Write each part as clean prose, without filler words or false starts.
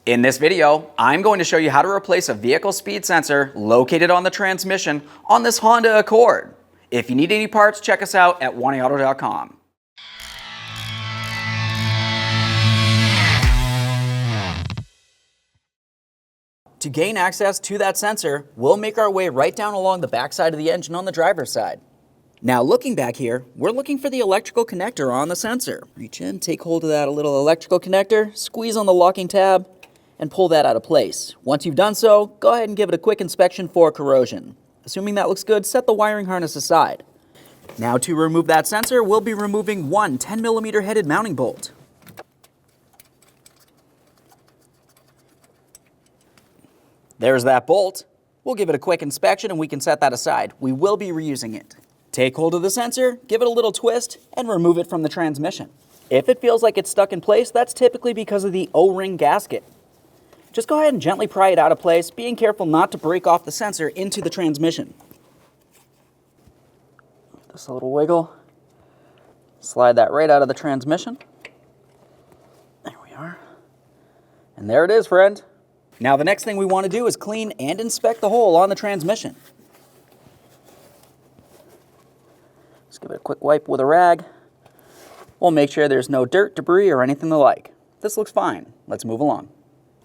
In this video, I'm going to show you how to replace a vehicle speed sensor located on the transmission on this Honda Accord. If you need any parts, check us out at oneauto.com. To gain access to that sensor, we'll make our way right down along the back side of the engine on the driver's side. Now looking back here, we're looking for the electrical connector on the sensor. Reach in, take hold of that little electrical connector, squeeze on the locking tab, and pull that out of place. Once you've done so, go ahead and give it a quick inspection for corrosion. Assuming that looks good, set the wiring harness aside. Now to remove that sensor, we'll be removing one 10mm headed mounting bolt. There's that bolt. We'll give it a quick inspection and we can set that aside. We will be reusing it. Take hold of the sensor, give it a little twist, and remove it from the transmission. If it feels like it's stuck in place, that's typically because of the O-ring gasket. Just go ahead and gently pry it out of place, being careful not to break off the sensor into the transmission. Just a little wiggle. Slide that right out of the transmission. There we are. And there it is, friend. Now the next thing we want to do is clean and inspect the hole on the transmission. Just give it a quick wipe with a rag. We'll make sure there's no dirt, debris, or anything the like. This looks fine. Let's move along.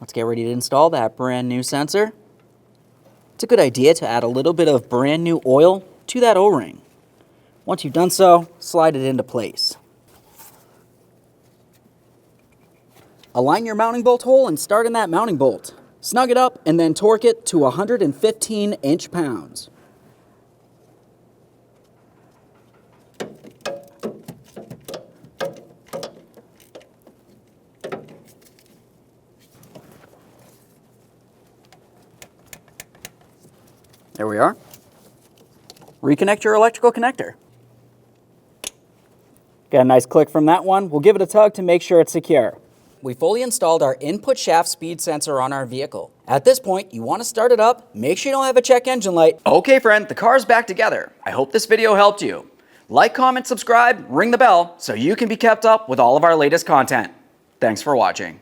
Let's get ready to install that brand new sensor. It's a good idea to add a little bit of brand new oil to that O-ring. Once you've done so, slide it into place. Align your mounting bolt hole and start in that mounting bolt. Snug it up and then torque it to 115 inch-pounds. There we are. Reconnect your electrical connector. Got a nice click from that one. We'll give it a tug to make sure it's secure. We fully installed our input shaft speed sensor on our vehicle. At this point, you want to start it up, make sure you don't have a check engine light. Okay friend, the car's back together. I hope this video helped you. Like, comment, subscribe, ring the bell so you can be kept up with all of our latest content. Thanks for watching.